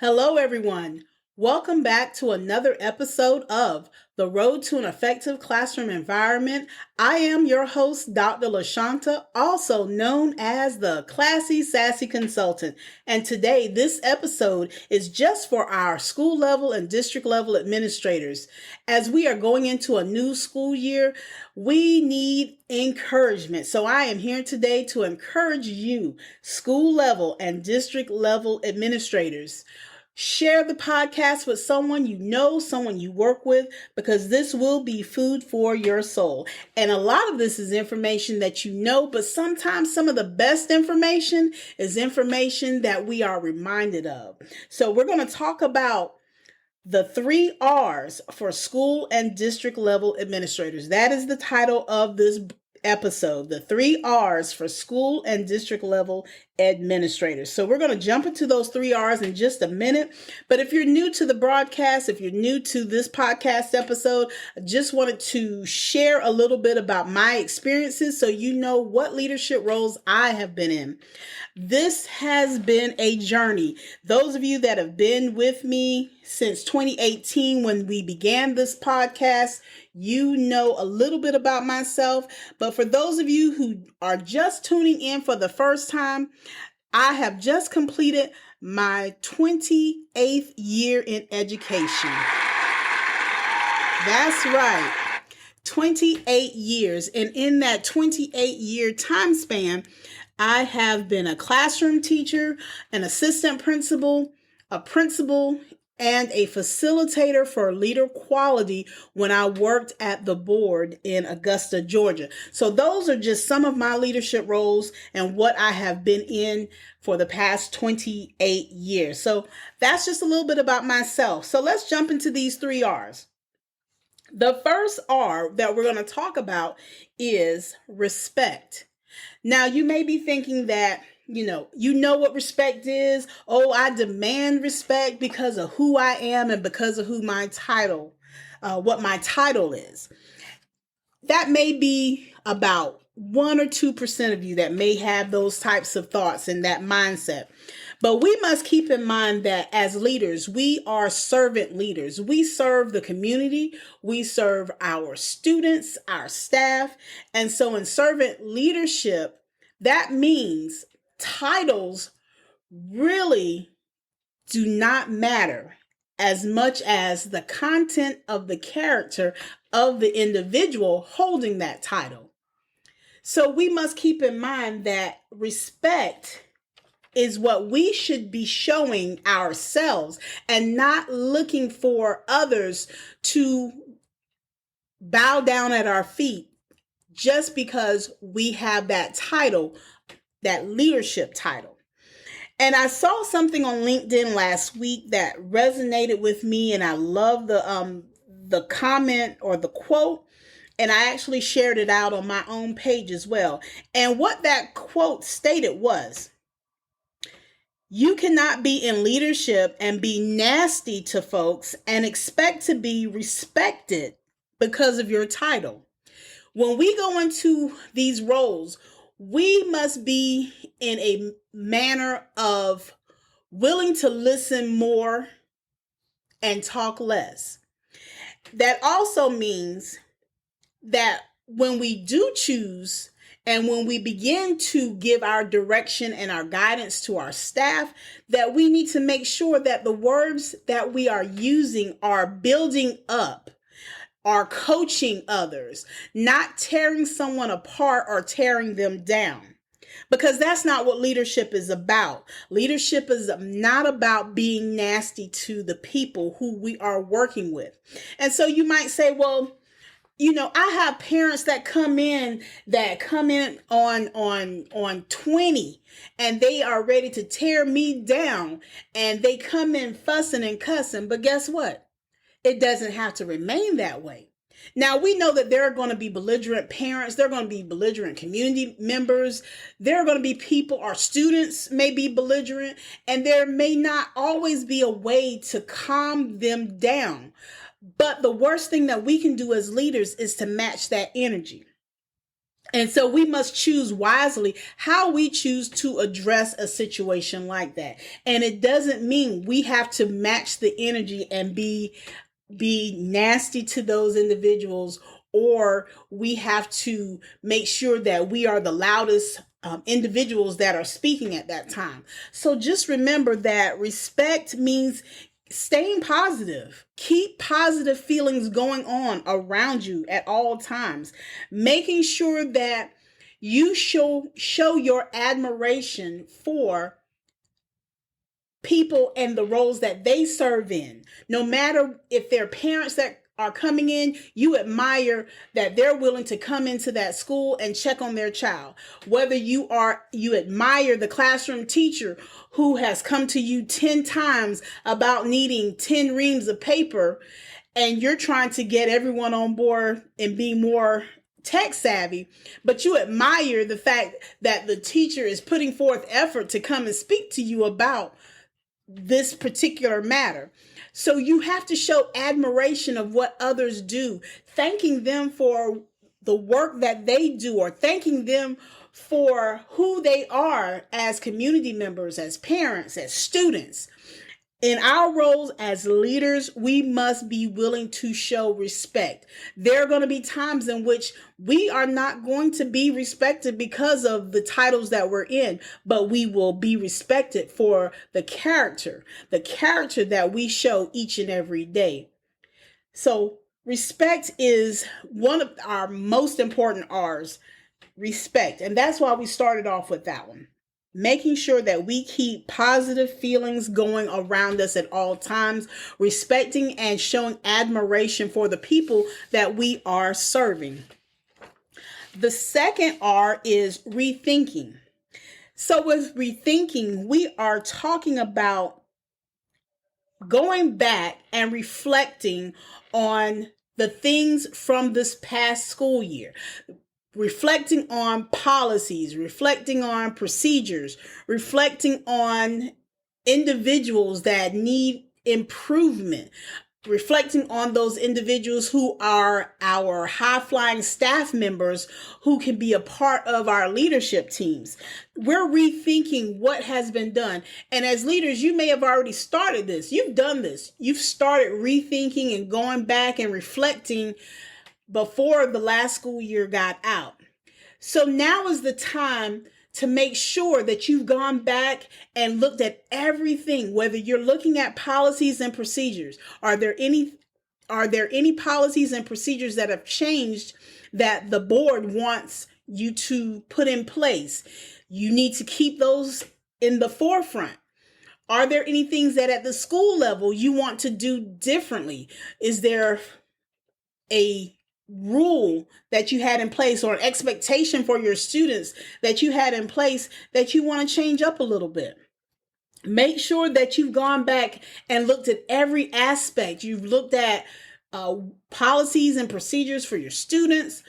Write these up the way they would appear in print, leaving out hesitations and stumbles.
Hello, everyone. Welcome back to another episode of The Road to an Effective Classroom Environment. I am your host, Dr. LaShanta, also known as the Classy Sassy Consultant. And today, this episode is just for our school level and district level administrators. As we are going into a new school year, we need encouragement. So I am here today to encourage you, school level and district level administrators. Share the podcast with someone you know, someone you work with, because this will be food for your soul. And a lot of this is information that you know, but sometimes some of the best information is information that we are reminded of. So we're going to talk about the 3 R's for school and district level administrators. That is the title of this episode, the 3 R's for school and district level administrators. So we're going to jump into those 3 R's in just a minute. But if you're new to the broadcast, if you're new to this podcast episode, I just wanted to share a little bit about my experiences so you know what leadership roles I have been in. This has been a journey. Those of you that have been with me since 2018 when we began this podcast, you know a little bit about myself. But for those of you who are just tuning in for the first time, I have just completed my 28th year in education. That's right. 28 years. And in that 28-year time span, I have been a classroom teacher, an assistant principal, a principal, and a facilitator for leader quality when I worked at the board in Augusta, Georgia. So those are just some of my leadership roles and what I have been in for the past 28 years. So that's just a little bit about myself. So let's jump into these 3 R's. The first R that we're going to talk about is respect. Now, you may be thinking that, you know what respect is. Oh, I demand respect because of who I am and because of what my title is. That may be about 1 or 2% of you that may have those types of thoughts and that mindset. But we must keep in mind that as leaders, we are servant leaders. We serve the community. We serve our students, our staff. And so in servant leadership, that means titles really do not matter as much as the content of the character of the individual holding that title. So we must keep in mind that respect is what we should be showing ourselves and not looking for others to bow down at our feet just because we have that title, that leadership title. And I saw something on LinkedIn last week that resonated with me, and I love the comment or the quote, and I actually shared it out on my own page as well. And what that quote stated was, you cannot be in leadership and be nasty to folks and expect to be respected because of your title. When we go into these roles, we must be in a manner of willing to listen more and talk less. That also means that when we do choose and when we begin to give our direction and our guidance to our staff, that we need to make sure that the words that we are using are building up, are coaching others, not tearing someone apart or tearing them down. Because that's not what leadership is about. Leadership is not about being nasty to the people who we are working with. And so you might say, well, I have parents that come in on 20 and they are ready to tear me down and they come in fussing and cussing. But guess what? It doesn't have to remain that way. Now, we know that there are going to be belligerent parents. There are going to be belligerent community members. There are going to be people, our students may be belligerent, and there may not always be a way to calm them down. But the worst thing that we can do as leaders is to match that energy. And so we must choose wisely how we choose to address a situation like that. And it doesn't mean we have to match the energy and be nasty to those individuals, or we have to make sure that we are the loudest individuals that are speaking at that time. So just remember that respect means staying positive. Keep positive feelings going on around you at all times, making sure that you show your admiration for people and the roles that they serve in. No matter if they're parents that are coming in, you admire that they're willing to come into that school and check on their child. Whether you admire the classroom teacher who has come to you 10 times about needing 10 reams of paper, and you're trying to get everyone on board and be more tech savvy, but you admire the fact that the teacher is putting forth effort to come and speak to you about this particular matter. So you have to show admiration of what others do, thanking them for the work that they do, or thanking them for who they are as community members, as parents, as students. In our roles as leaders, we must be willing to show respect. There are going to be times in which we are not going to be respected because of the titles that we're in, but we will be respected for the character that we show each and every day. So respect is one of our most important R's, respect. And that's why we started off with that one. Making sure that we keep positive feelings going around us at all times, respecting and showing admiration for the people that we are serving. The second R is rethinking. So with rethinking, we are talking about going back and reflecting on the things from this past school year. Reflecting on policies, reflecting on procedures, reflecting on individuals that need improvement, reflecting on those individuals who are our high-flying staff members who can be a part of our leadership teams. We're rethinking what has been done. And as leaders, you may have already started this. You've done this. You've started rethinking and going back and reflecting before the last school year got out. So now is the time to make sure that you've gone back and looked at everything, whether you're looking at policies and procedures. Are there any policies and procedures that have changed that the board wants you to put in place? You need to keep those in the forefront. Are there any things that at the school level you want to do differently? Is there a rule that you had in place, or an expectation for your students that you had in place that you want to change up a little bit? Make sure that you've gone back and looked at every aspect. You've looked at policies and procedures for your students,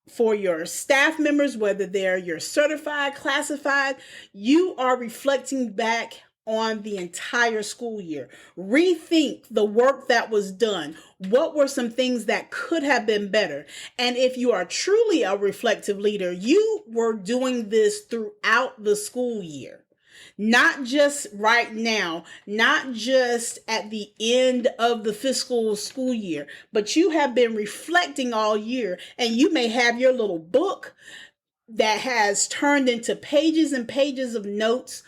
for your staff members, whether they're your certified, classified. You are reflecting back on the entire school year. Rethink the work that was done. What were some things that could have been better? And if you are truly a reflective leader, you were doing this throughout the school year. Not just right now, not just at the end of the fiscal school year, but you have been reflecting all year. And you may have your little book that has turned into pages and pages of notes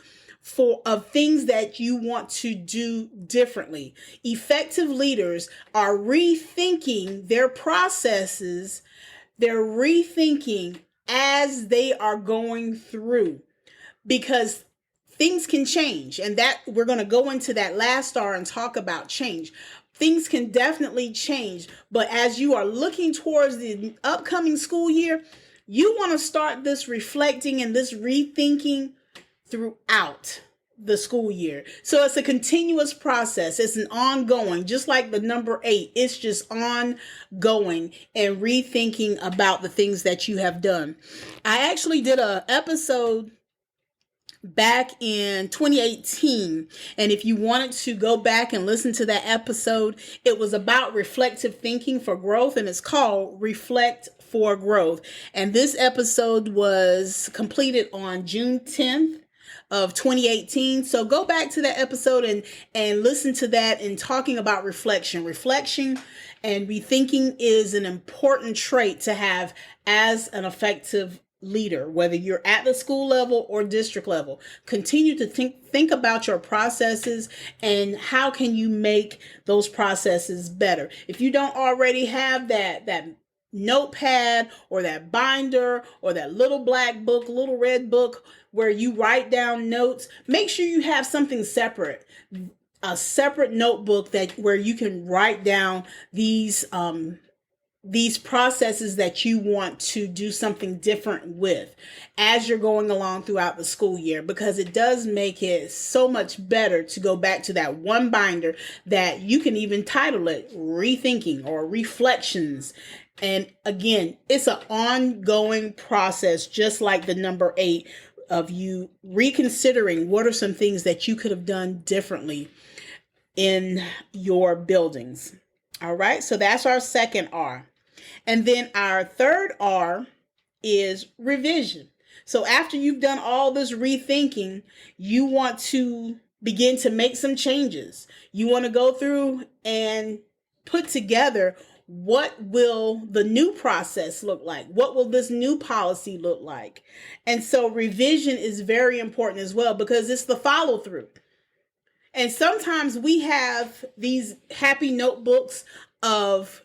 of things that you want to do differently. Effective leaders are rethinking their processes. They're rethinking as they are going through, because things can change. And that we're going to go into that last star and talk about change. Things can definitely change. But as you are looking towards the upcoming school year, you want to start this reflecting and this rethinking throughout the school year. So it's a continuous process. It's an ongoing, just like the number 8, it's just ongoing and rethinking about the things that you have done. I actually did an episode back in 2018. And if you wanted to go back and listen to that episode, it was about reflective thinking for growth, and it's called Reflect for growth. And this episode was completed on June 10th of 2018. So go back to that episode and listen to that, and talking about reflection. Reflection and rethinking is an important trait to have as an effective leader, whether you're at the school level or district level. Continue to think about your processes and how can you make those processes better. If you don't already have that notepad or that binder or that little black book, little red book where you write down notes, make sure you have something separate, a separate notebook where you can write down these processes that you want to do something different with as you're going along throughout the school year, because it does make it so much better to go back to that one binder that you can even title it Rethinking or Reflections. And again, it's an ongoing process, just like the number 8 of you reconsidering what are some things that you could have done differently in your buildings. All right, so that's our second R. And then our third R is revision. So after you've done all this rethinking, you want to begin to make some changes. You want to go through and put together, what will the new process look like? What will this new policy look like? And so revision is very important as well, because it's the follow through. And sometimes we have these happy notebooks of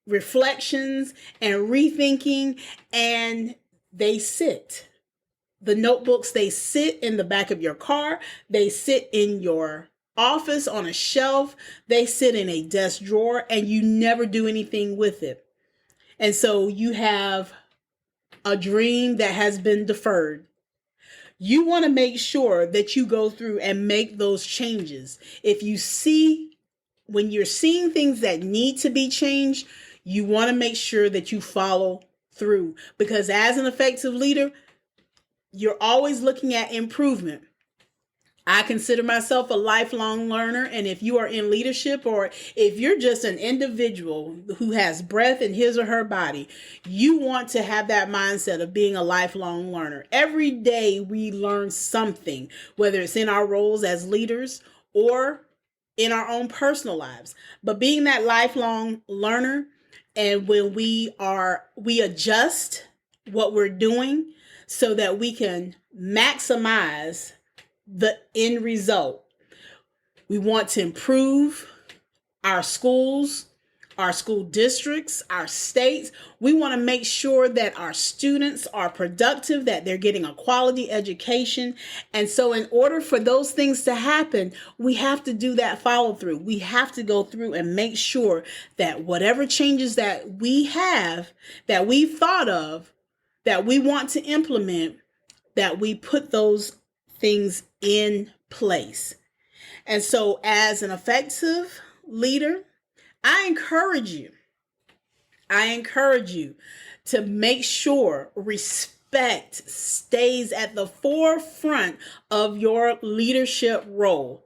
reflections and rethinking, and they sit. The notebooks, they sit in the back of your car. They sit in your office on a shelf. They sit in a desk drawer, and you never do anything with it. And so you have a dream that has been deferred. You want to make sure that you go through and make those changes. When you're seeing things that need to be changed, you want to make sure that you follow through, because as an effective leader, you're always looking at improvement. I consider myself a lifelong learner, and if you are in leadership, or if you're just an individual who has breath in his or her body, you want to have that mindset of being a lifelong learner. Every day we learn something, whether it's in our roles as leaders or in our own personal lives. But being that lifelong learner, and when we adjust what we're doing so that we can maximize the end result. We want to improve our schools, our school districts, our states. We want to make sure that our students are productive, that they're getting a quality education. And so in order for those things to happen, we have to do that follow through. We have to go through and make sure that whatever changes that we have, that we've thought of, that we want to implement, that we put those things in place. And so as an effective leader, I encourage you to make sure respect stays at the forefront of your leadership role.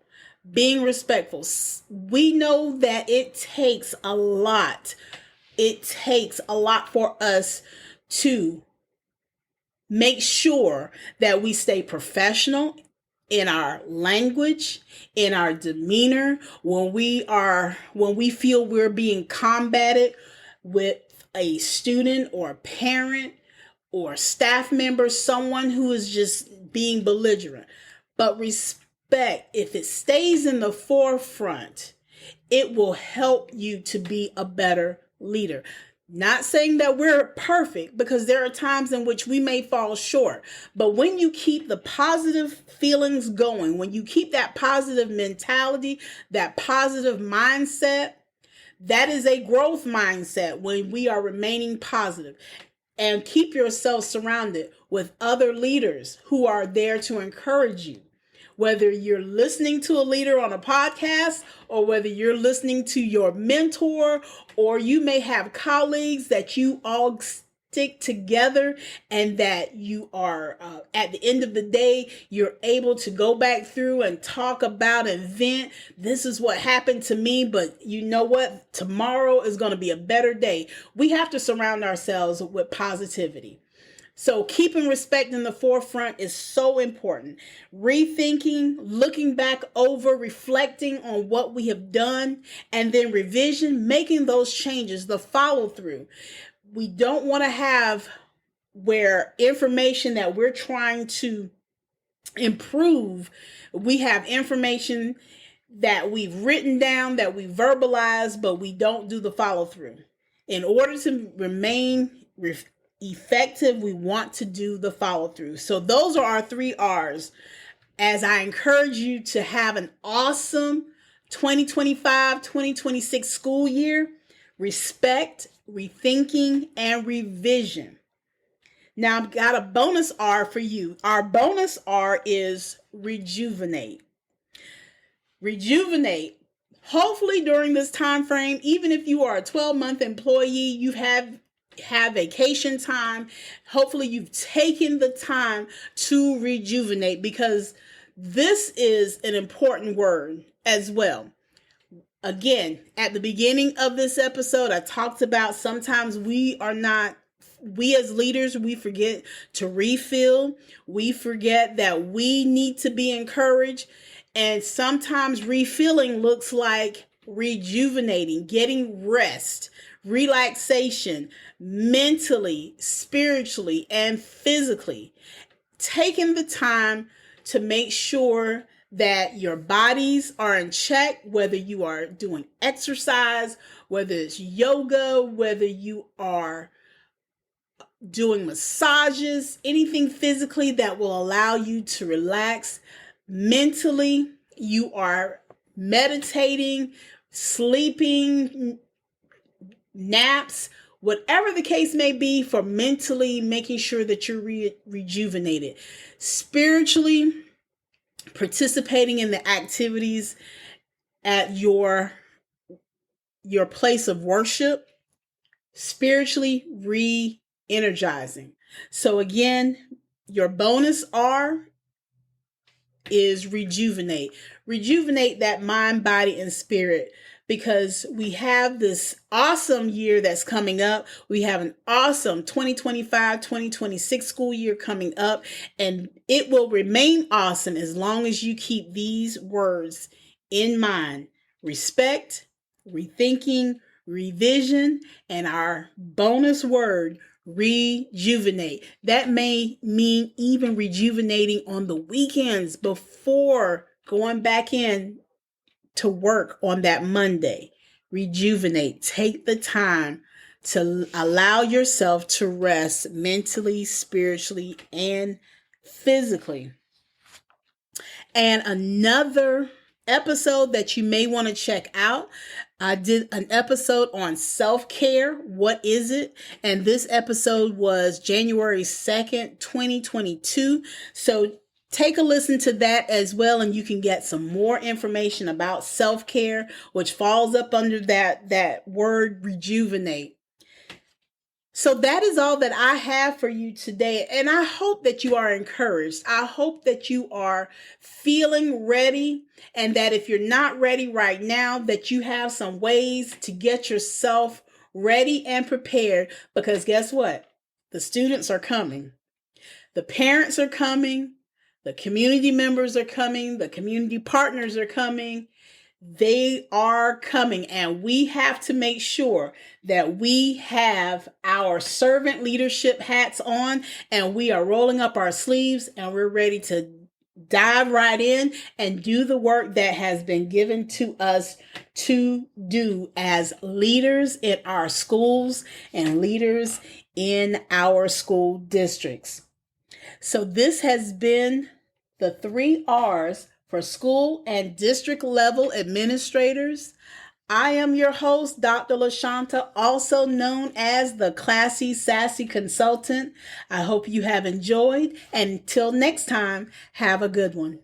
Being respectful. We know that it takes a lot. It takes a lot for us to make sure that we stay professional in our language, in our demeanor, when we feel we're being combated with a student or parent or staff member, someone who is just being belligerent. But respect, if it stays in the forefront, it will help you to be a better leader. Not saying that we're perfect, because there are times in which we may fall short. But when you keep the positive feelings going, when you keep that positive mentality, that positive mindset, that is a growth mindset when we are remaining positive. And keep yourself surrounded with other leaders who are there to encourage you. Whether you're listening to a leader on a podcast, or whether you're listening to your mentor, or you may have colleagues that you all stick together, and that you are at the end of the day, you're able to go back through and talk about and vent. This is what happened to me, but you know what? Tomorrow is going to be a better day. We have to surround ourselves with positivity. So keeping respect in the forefront is so important. Rethinking, looking back over, reflecting on what we have done, and then revision, making those changes, the follow through. We don't want to have where information that we're trying to improve, we have information that we've written down, that we verbalize, but we don't do the follow through. In order to remain effective, we want to do the follow through. So those are our 3 R's. As I encourage you to have an awesome 2025-2026 school year: respect, rethinking, and revision. Now I've got a bonus R for you. Our bonus R is rejuvenate. Rejuvenate. Hopefully during this time frame, even if you are a 12-month employee, you have vacation time. Hopefully you've taken the time to rejuvenate, because this is an important word as well. Again, at the beginning of this episode, I talked about sometimes we as leaders, we forget to refill. We forget that we need to be encouraged. And sometimes refilling looks like rejuvenating, getting rest, relaxation, mentally, spiritually, and physically. Taking the time to make sure that your bodies are in check, whether you are doing exercise, whether it's yoga, whether you are doing massages, anything physically that will allow you to relax. Mentally, you are meditating, sleeping, naps, whatever the case may be, for mentally making sure that you're rejuvenated. Spiritually, participating in the activities at your place of worship. Spiritually re-energizing. So again, your bonus R is rejuvenate. Rejuvenate that mind, body, and spirit, because we have this awesome year that's coming up. We have an awesome 2025-2026 school year coming up, and it will remain awesome as long as you keep these words in mind: respect, rethinking, revision, and our bonus word, rejuvenate. That may mean even rejuvenating on the weekends before going back in to work on that Monday. Rejuvenate. Take the time to allow yourself to rest mentally, spiritually, and physically. And another episode that you may want to check out, I did an episode on self-care. What is it? And this episode was January 2nd, 2022. So take a listen to that as well, and you can get some more information about self-care, which falls up under that word rejuvenate. So that is all that I have for you today. And I hope that you are encouraged. I hope that you are feeling ready, and that if you're not ready right now, that you have some ways to get yourself ready and prepared. Because guess what? The students are coming. The parents are coming. The community members are coming. The community partners are coming. They are coming, and we have to make sure that we have our servant leadership hats on, and we are rolling up our sleeves, and we're ready to dive right in and do the work that has been given to us to do as leaders in our schools and leaders in our school districts. So this has been the 3 R's for school and district level administrators. I am your host, Dr. LaShanta, also known as the Classy Sassy Consultant. I hope you have enjoyed, and until next time, have a good one.